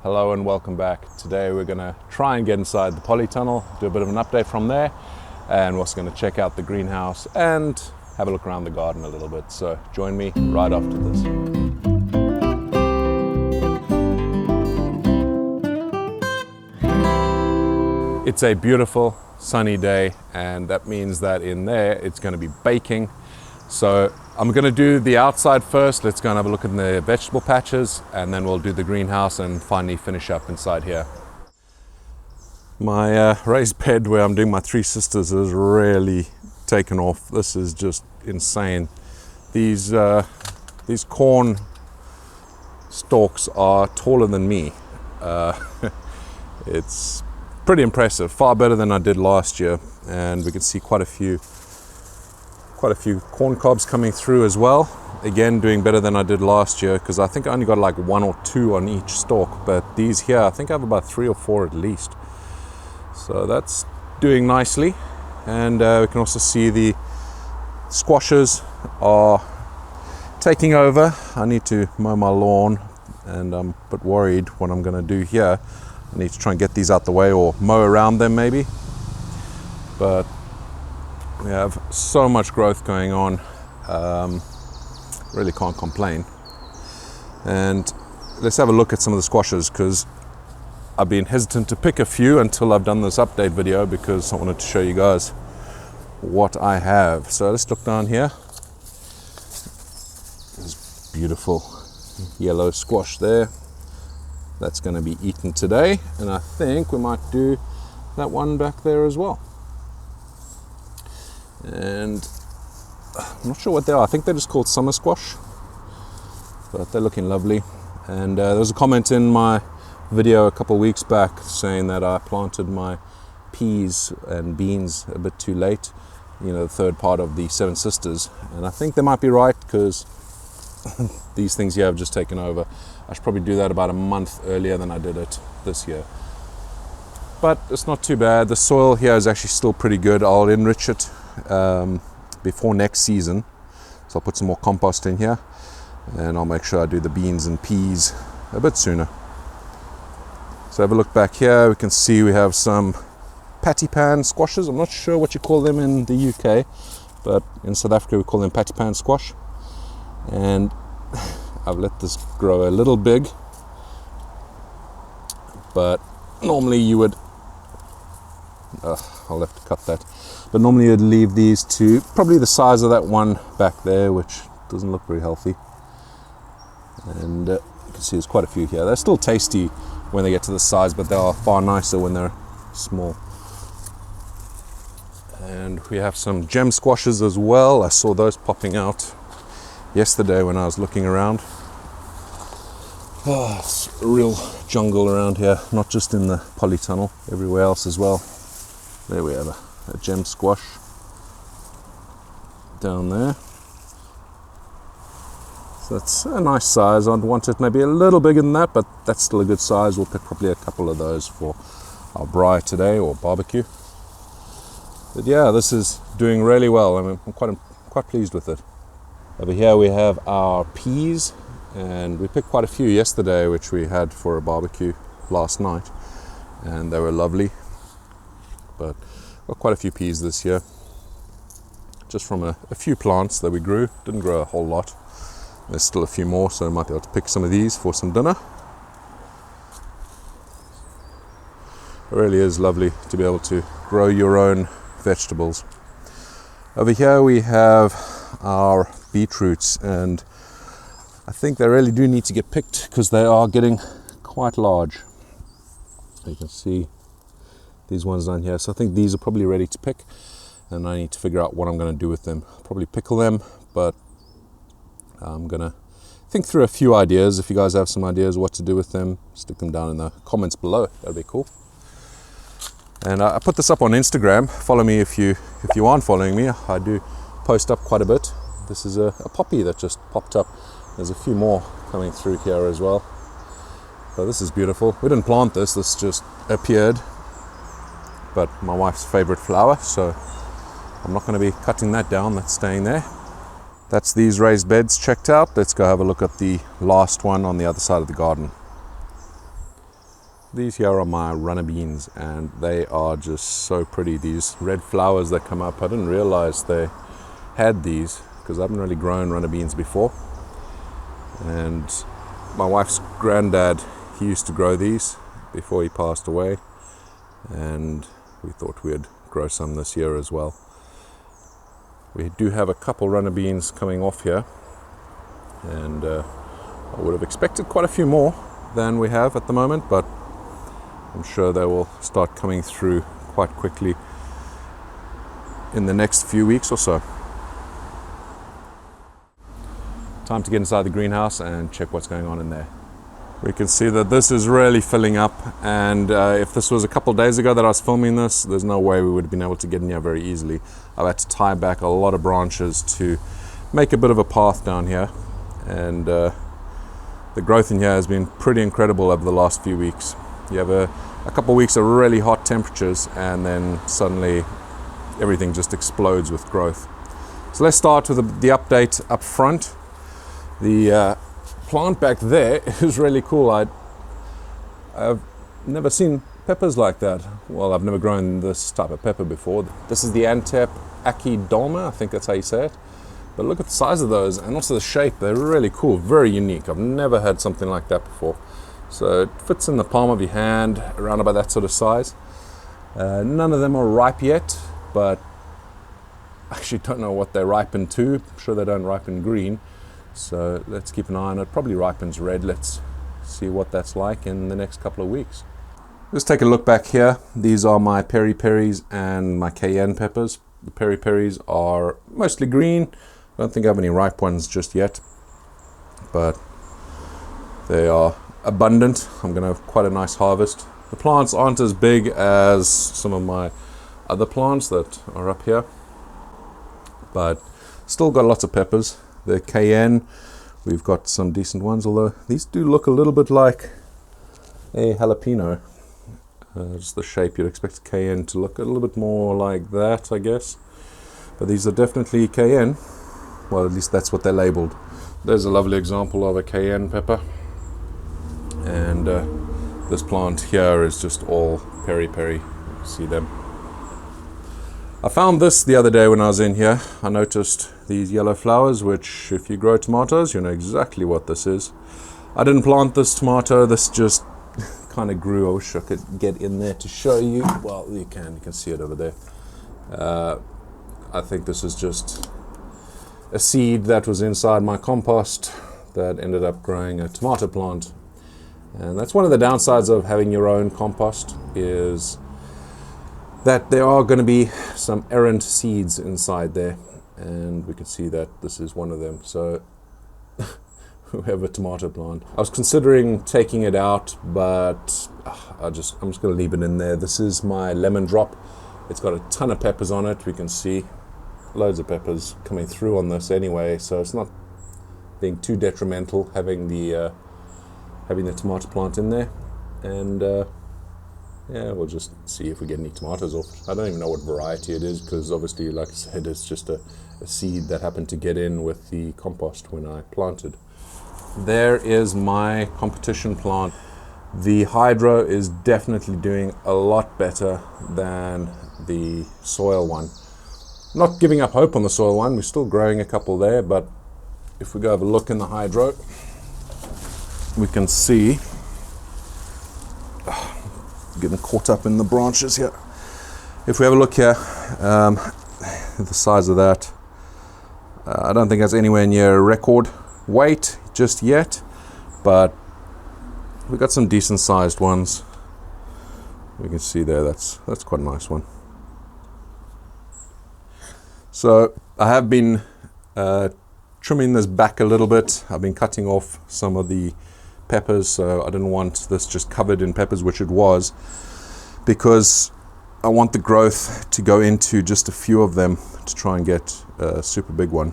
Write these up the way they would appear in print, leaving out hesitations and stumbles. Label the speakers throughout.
Speaker 1: Hello and welcome back. Today we're going to try and get inside the Polytunnel, do a bit of an update from there, and we're also going to check out the greenhouse and have a look around the garden a little bit. So join me right after this. It's a beautiful sunny day, and that means that in there it's going to be baking. So I'm going to do the outside first. Let's go and have a look at the vegetable patches, and then we'll do the greenhouse and finally finish up inside here. My raised bed where I'm doing my three sisters is really taken off. This is just insane. These corn stalks are taller than me. It's pretty impressive, far better than I did last year, and we can see quite a few corn cobs coming through as well. Again, doing better than I did last year, because I think I only got like 1 or 2 on each stalk, but these here I think I have about 3 or 4 at least. So that's doing nicely. And we can also see the squashes are taking over. I need to mow my lawn, and I'm a bit worried what I'm going to do here. I need to try and get these out the way or mow around them maybe. But we have so much growth going on, really can't complain. And let's have a look at some of the squashes, because I've been hesitant to pick a few until I've done this update video, because I wanted to show you guys what I have. So let's look down here. There's beautiful yellow squash there. That's going to be eaten today, and I think we might do that one back there as well. And I'm not sure what they are. I think they're just called summer squash, but they're looking lovely. And there was a comment in my video a couple of weeks back saying that I planted my peas and beans a bit too late, you know, the third part of the Seven Sisters, and I think they might be right, because these things here have just taken over. I should probably do that about a month earlier than I did it this year. But it's not too bad. The soil here is actually still pretty good. I'll enrich it before next season. So I'll put some more compost in here, and I'll make sure I do the beans and peas a bit sooner. So have a look back here. We can see we have some patty pan squashes. I'm not sure what you call them in the UK, but in South Africa we call them patty pan squash. And I've let this grow a little big, but normally you would I'll have to cut that, but normally you'd leave these to probably the size of that one back there, which doesn't look very healthy. And you can see there's quite a few here. They're still tasty when they get to this size, but they are far nicer when they're small. And we have some gem squashes as well. I saw those popping out yesterday when I was looking around. Oh, it's a real jungle around here, not just in the Polytunnel, everywhere else as well. There we have a gem squash down there. So that's a nice size. I'd want it maybe a little bigger than that, but that's still a good size. We'll pick probably a couple of those for our braai today, or barbecue. But yeah, this is doing really well. I mean, I'm quite pleased with it. Over here we have our peas, and we picked quite a few yesterday, which we had for a barbecue last night, and they were lovely. But got quite a few peas this year, just from a few plants that we grew. Didn't grow a whole lot. There's still a few more, so I might be able to pick some of these for some dinner. It really is lovely to be able to grow your own vegetables. Over here we have our beetroots, and I think they really do need to get picked, because they are getting quite large. You can see these ones down here. So I think these are probably ready to pick, and I need to figure out what I'm going to do with them. Probably pickle them, but I'm going to think through a few ideas. If you guys have some ideas what to do with them, stick them down in the comments below. That'd be cool. And I put this up on Instagram. Follow me if you aren't following me. I do post up quite a bit. This is a poppy that just popped up. There's a few more coming through here as well. So this is beautiful. We didn't plant this. This just appeared. But my wife's favorite flower, so I'm not going to be cutting that down. That's staying there. That's these raised beds checked out. Let's go have a look at the last one on the other side of the garden. These here are my runner beans, and they are just so pretty. These red flowers that come up, I didn't realize they had these because I haven't really grown runner beans before. And my wife's granddad, he used to grow these before he passed away, and we thought we'd grow some this year as well. We do have a couple runner beans coming off here, and I would have expected quite a few more than we have at the moment, but I'm sure they will start coming through quite quickly in the next few weeks or so. Time to get inside the greenhouse and check what's going on in there. We can see that this is really filling up, and if this was a couple of days ago that I was filming this, there's no way we would have been able to get in here very easily. I've had to tie back a lot of branches to make a bit of a path down here, and the growth in here has been pretty incredible over the last few weeks. You have a couple of weeks of really hot temperatures, and then suddenly everything just explodes with growth. So let's start with the update up front. The plant back there is really cool. I've never seen peppers like that. Well, I've never grown this type of pepper before. This is the Antep Aki-Dolma, I think that's how you say it. But look at the size of those, and also the shape. They're really cool, very unique. I've never had something like that before. So it fits in the palm of your hand, around about that sort of size. None of them are ripe yet, but I actually don't know what they ripen to. I'm sure they don't ripen green. So let's keep an eye on it. Probably ripens red. Let's see what that's like in the next couple of weeks. Let's take a look back here. These are my peri-peris and my cayenne peppers. The peri-peris are mostly green. I don't think I have any ripe ones just yet, but they are abundant. I'm going to have quite a nice harvest. The plants aren't as big as some of my other plants that are up here, but still got lots of peppers. The cayenne, we've got some decent ones, although these do look a little bit like a jalapeno. Just the shape, you'd expect cayenne to look a little bit more like that, I guess. But these are definitely cayenne. Well, at least that's what they're labeled. There's a lovely example of a cayenne pepper. And this plant here is just all peri-peri. See them. I found this the other day when I was in here. I noticed these yellow flowers, which if you grow tomatoes, you know exactly what this is. I didn't plant this tomato, this just kind of grew. I wish I could get in there to show you. Well, you can see it over there. I think this is just a seed that was inside my compost that ended up growing a tomato plant. And that's one of the downsides of having your own compost, is that there are going to be some errant seeds inside there, and we can see that this is one of them. So we have a tomato plant. I was considering taking it out, but I'm just going to leave it in there. This is my lemon drop. It's got a ton of peppers on it. We can see loads of peppers coming through on this anyway, so it's not being too detrimental having the tomato plant in there. And yeah, we'll just see if we get any tomatoes off it. I don't even know what variety it is, because obviously, like I said, it's just a seed that happened to get in with the compost when I planted. There is my competition plant. The hydro is definitely doing a lot better than the soil one. Not giving up hope on the soil one, we're still growing a couple there, but if we go have a look in the hydro, we can see, getting caught up in the branches here. If we have a look here, the size of that, I don't think that's anywhere near a record weight just yet, but we got some decent sized ones. We can see there, that's quite a nice one. So I have been trimming this back a little bit. I've been cutting off some of the peppers, so I didn't want this just covered in peppers, which it was, because I want the growth to go into just a few of them to try and get a super big one.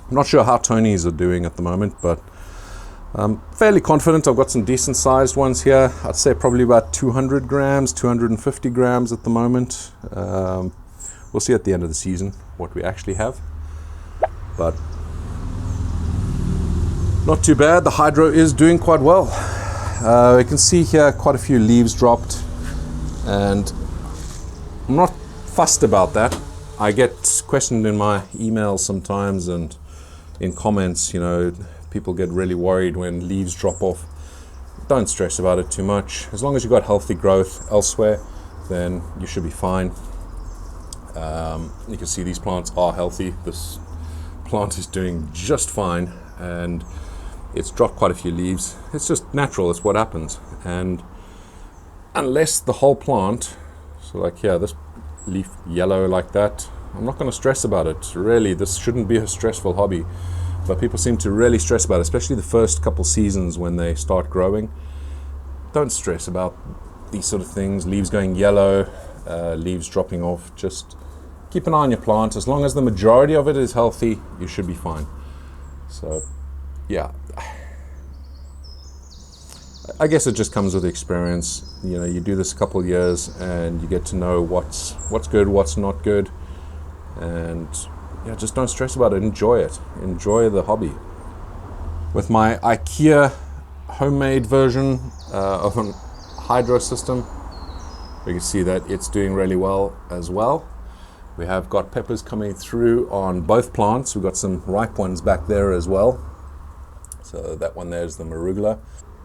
Speaker 1: I'm not sure how Tony's are doing at the moment, but I'm fairly confident. I've got some decent sized ones here. I'd say probably about 200 grams, 250 grams at the moment. We'll see at the end of the season what we actually have, but not too bad. The hydro is doing quite well. You can see here quite a few leaves dropped, and I'm not fussed about that. I get questioned in my emails sometimes and in comments, you know, people get really worried when leaves drop off. Don't stress about it too much. As long as you've got healthy growth elsewhere, then you should be fine. You can see these plants are healthy. This plant is doing just fine, and it's dropped quite a few leaves. It's just natural, it's what happens. And unless the whole plant, so like here, this leaf yellow like that, I'm not going to stress about it. Really, this shouldn't be a stressful hobby, but people seem to really stress about it, especially the first couple seasons when they start growing. Don't stress about these sort of things, leaves going yellow, leaves dropping off. Just keep an eye on your plant. As long as the majority of it is healthy, you should be fine. So yeah, I guess it just comes with experience. You know, you do this a couple of years and you get to know what's good, what's not good, and yeah, just don't stress about it. Enjoy it. Enjoy the hobby. With my IKEA homemade version of an hydro system, we can see that it's doing really well as well. We have got peppers coming through on both plants. We've got some ripe ones back there as well. So that one there is the marugula.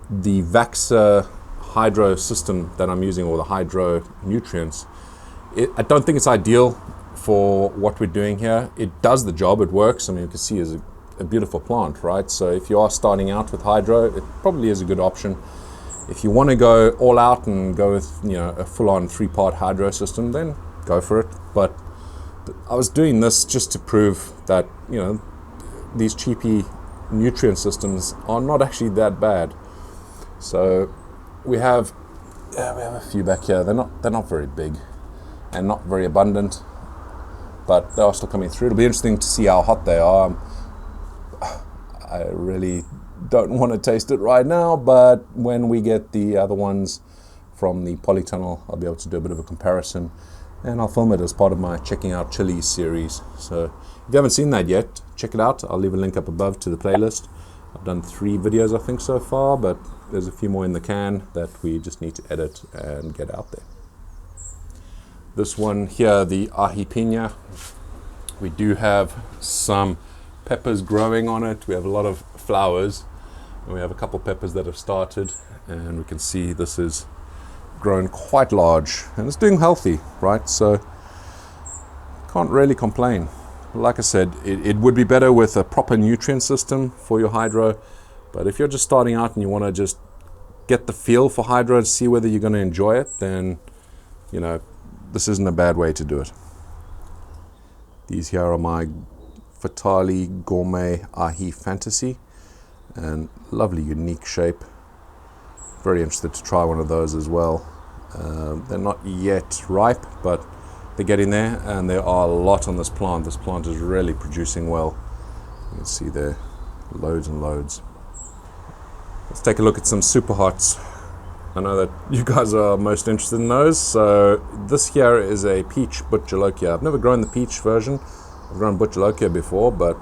Speaker 1: The Vaxa hydro system that I'm using, or the hydro nutrients, I don't think it's ideal for what we're doing here. It does the job, it works. I mean, you can see it's a beautiful plant, right? So if you are starting out with hydro, it probably is a good option. If you want to go all out and go with, you know, a full-on 3-part hydro system, then go for it. But I was doing this just to prove that, you know, these cheapy nutrient systems are not actually that bad. So we have a few back here. They're not very big and not very abundant, but they are still coming through. It'll be interesting to see how hot they are. I really don't want to taste it right now, but when we get the other ones from the Polytunnel, I'll be able to do a bit of a comparison, and I'll film it as part of my Checking Out Chili series. So if you haven't seen that yet, check it out. I'll leave a link up above to the playlist. I've done 3 videos, I think, so far, but there's a few more in the can that we just need to edit and get out there. This one here, the ají piña, we do have some peppers growing on it. We have a lot of flowers, and we have a couple peppers that have started, and we can see this is grown quite large, and it's doing healthy, right? So can't really complain. Like I said, it would be better with a proper nutrient system for your hydro, but if you're just starting out and you want to just get the feel for hydro and see whether you're going to enjoy it, then, you know, this isn't a bad way to do it. These here are my Fatali Gourmet Ahi Fantasy, and lovely unique shape. Very interested to try one of those as well. They're not yet ripe, but they're getting there, and there are a lot on this plant. This plant is really producing well. You can see there, loads and loads. Let's take a look at some super hots. I know that you guys are most interested in those. So this here is a peach butcholokia. I've never grown the peach version. I've grown butcholokia before, but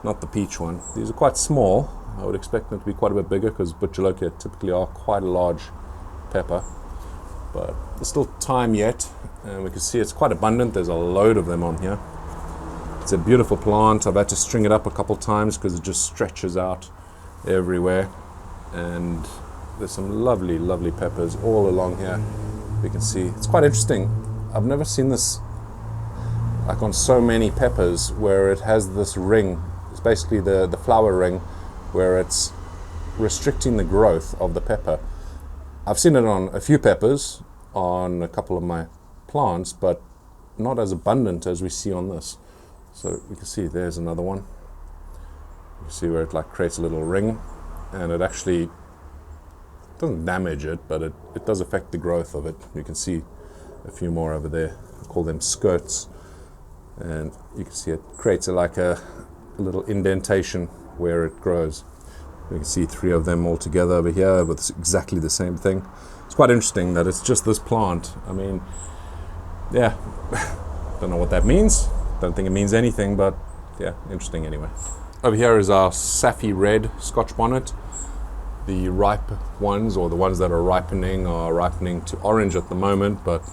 Speaker 1: not the peach one. These are quite small. I would expect them to be quite a bit bigger because butcholokia typically are quite a large pepper. But there's still time yet, and we can see it's quite abundant. There's a load of them on here. It's a beautiful plant. I've had to string it up a couple times because it just stretches out everywhere. And there's some lovely, lovely peppers all along here. We can see it's quite interesting. I've never seen this like on so many peppers where it has this ring. It's basically the flower ring where it's restricting the growth of the pepper. I've seen it on a few peppers on a couple of my plants, but not as abundant as we see on this. So we can see there's another one. You see where it like creates a little ring, and it actually doesn't damage it, but it does affect the growth of it. You can see a few more over there. I call them skirts, and you can see it creates like a little indentation where it grows. You can see 3 of them all together over here with exactly the same thing. It's quite interesting that it's just this plant. I mean, yeah, don't know what that means. Don't think it means anything, but yeah, interesting anyway. Over here is our Saffy Red Scotch Bonnet. The ripe ones, or the ones that are ripening to orange at the moment, but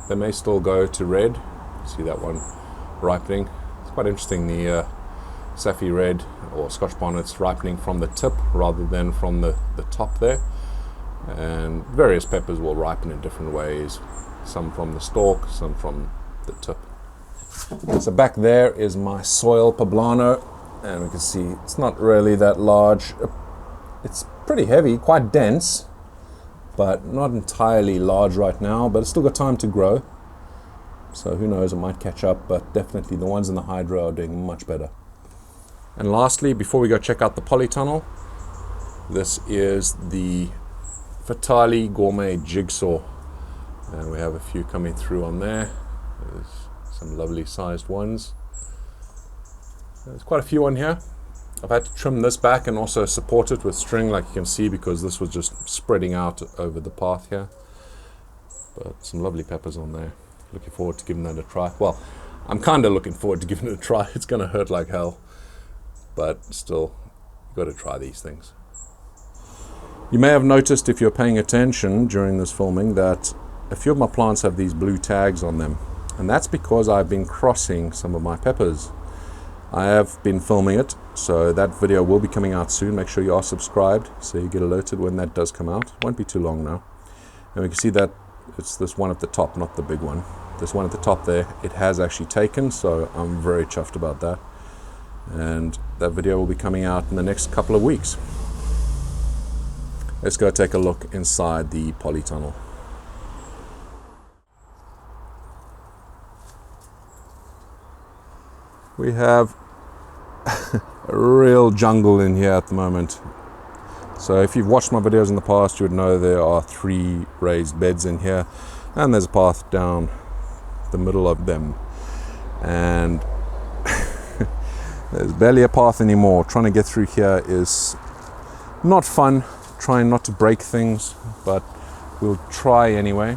Speaker 1: they may still go to red. See that one ripening? It's quite interesting. The Saffy Red or Scotch Bonnet's ripening from the tip rather than from the top there. And various peppers will ripen in different ways. Some from the stalk, some from the tip. So back there is my soil poblano, and we can see it's not really that large. It's pretty heavy, quite dense, but not entirely large right now, but it's still got time to grow. So who knows, it might catch up, but definitely the ones in the hydro are doing much better. And lastly, before we go check out the Polytunnel, this is the Fatali Gourmet Jigsaw. And we have a few coming through on there. There's some lovely sized ones. There's quite a few on here. I've had to trim this back and also support it with string, like you can see, because this was just spreading out over the path here. But some lovely peppers on there. Looking forward to giving that a try. Well, I'm kind of looking forward to giving it a try. It's going to hurt like hell, but still, you've got to try these things. You may have noticed, if you're paying attention during this filming, that a few of my plants have these blue tags on them, and that's because I've been crossing some of my peppers. I have been filming it, so that video will be coming out soon. Make sure you are subscribed so you get alerted when that does come out. It won't be too long now. And we can see that it's this one at the top, not the big one. This one at the top there, it has actually taken, so I'm very chuffed about that. And that video will be coming out in the next couple of weeks. Let's go take a look inside the Polytunnel. We have a real jungle in here at the moment. So if you've watched my videos in the past, you would know there are 3 raised beds in here, and there's a path down the middle of them. And there's barely a path anymore. Trying to get through here is not fun. Trying not to break things, but we'll try anyway.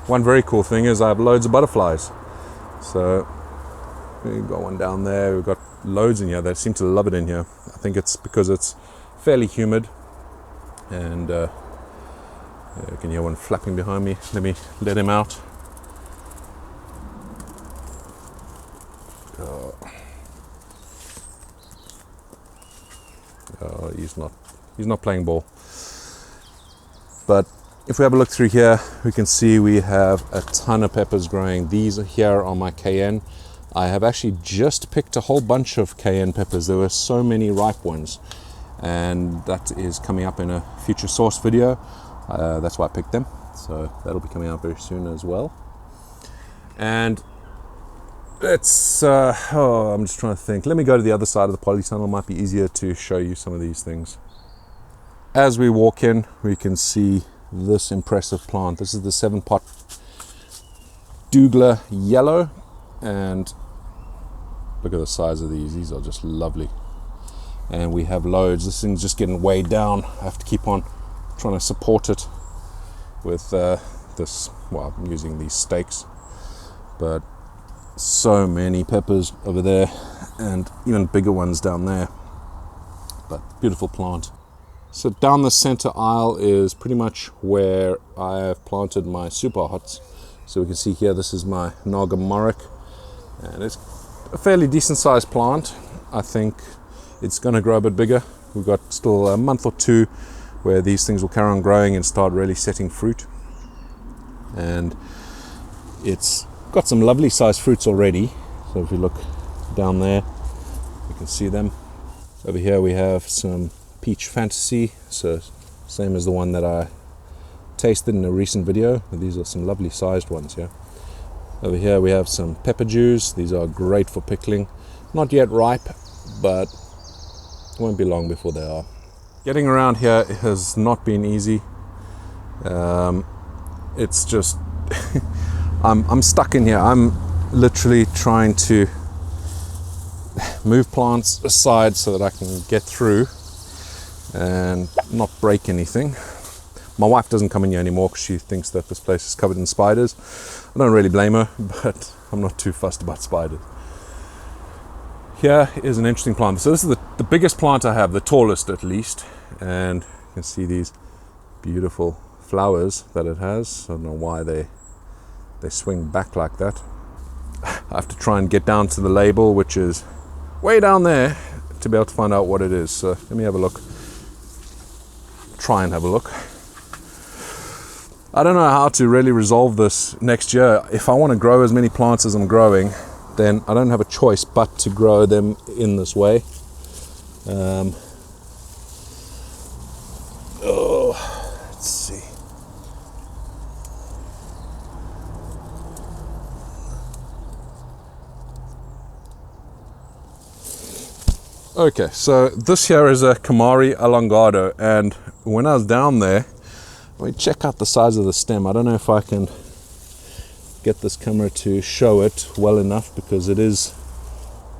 Speaker 1: One very cool thing is I have loads of butterflies. So we've got one down there. We've got loads in here. They seem to love it in here. I think it's because it's fairly humid. And you can hear one flapping behind me. Let me let him out. Oh, he's not playing ball. But if we have a look through here, we can see we have a ton of peppers growing. These here are my cayenne. I have actually just picked a whole bunch of cayenne peppers. There were so many ripe ones, and that is coming up in a future source video. That's why I picked them. So that'll be coming out very soon as well. And it's, I'm just trying to think. Let me go to the other side of the Polytunnel. It might be easier to show you some of these things. As we walk in, we can see this impressive plant. This is the 7-pot Douglas Yellow, and look at the size of these. These are just lovely. And we have loads. This thing's just getting weighed down. I have to keep on trying to support it with this, well, I'm using these stakes. But so many peppers over there, and even bigger ones down there. But beautiful plant. So down the center aisle is pretty much where I have planted my super hots. So we can see here, this is my Naga Morik, and it's a fairly decent sized plant. I think it's going to grow a bit bigger. We've got still a month or 2 where these things will carry on growing and start really setting fruit. And it's got some lovely sized fruits already. So if you look down there, you can see them. Over here we have some Peach Fantasy, so same as the one that I tasted in a recent video. These are some lovely sized ones here. Over here we have some pepper dews. These are great for pickling. Not yet ripe, but it won't be long before they are. Getting around here has not been easy. It's just I'm stuck in here. I'm literally trying to move plants aside so that I can get through and not break anything. My wife doesn't come in here anymore because she thinks that this place is covered in spiders. I don't really blame her, but I'm not too fussed about spiders. Here is an interesting plant. So this is the biggest plant I have, the tallest at least, and You can see these beautiful flowers that it has. I don't know why they swing back like that. I have to try and get down to the label, which is way down there, to be able to find out what it is. So let me have a look. Try and have a look. I don't know how to really resolve this next year. If I want to grow as many plants as I'm growing, then I don't have a choice but to grow them in this way. Let's see. Okay, so this here is a Camari Allongado, and when I was down there, let me check out the size of the stem. I don't know if I can get this camera to show it well enough because it is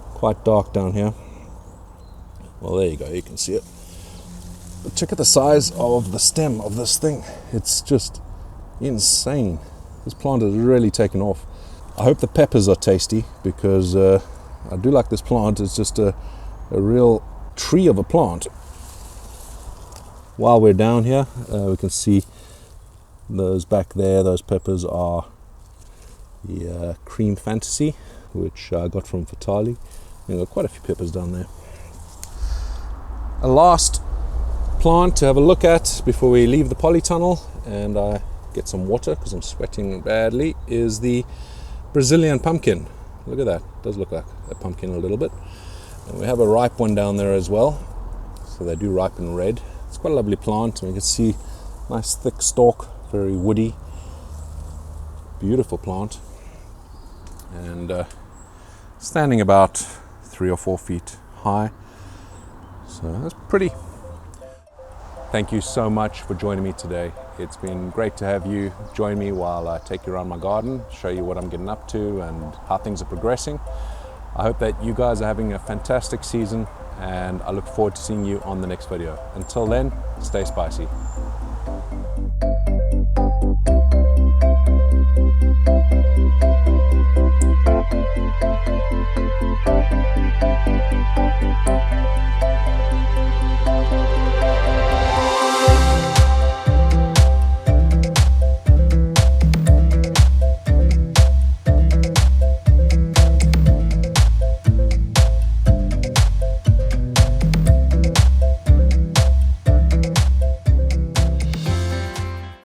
Speaker 1: quite dark down here. Well, there you go, you can see it. But check out the size of the stem of this thing. It's just insane. This plant has really taken off. I hope the peppers are tasty because I do like this plant. It's just a real tree of a plant. While we're down here, we can see those back there. Those peppers are the Cream Fantasy, which I got from Fatali. We've got quite a few peppers down there. A last plant to have a look at before we leave the Polytunnel and I get some water because I'm sweating badly is the Brazilian pumpkin. Look at that. It does look like a pumpkin a little bit. And we have a ripe one down there as well. So they do ripen red. It's quite a lovely plant. And you can see nice thick stalk, very woody. Beautiful plant. And standing about 3 or 4 feet high. So that's pretty. Thank you so much for joining me today. It's been great to have you join me while I take you around my garden, show you what I'm getting up to and how things are progressing. I hope that you guys are having a fantastic season and I look forward to seeing you on the next video. Until then, stay spicy.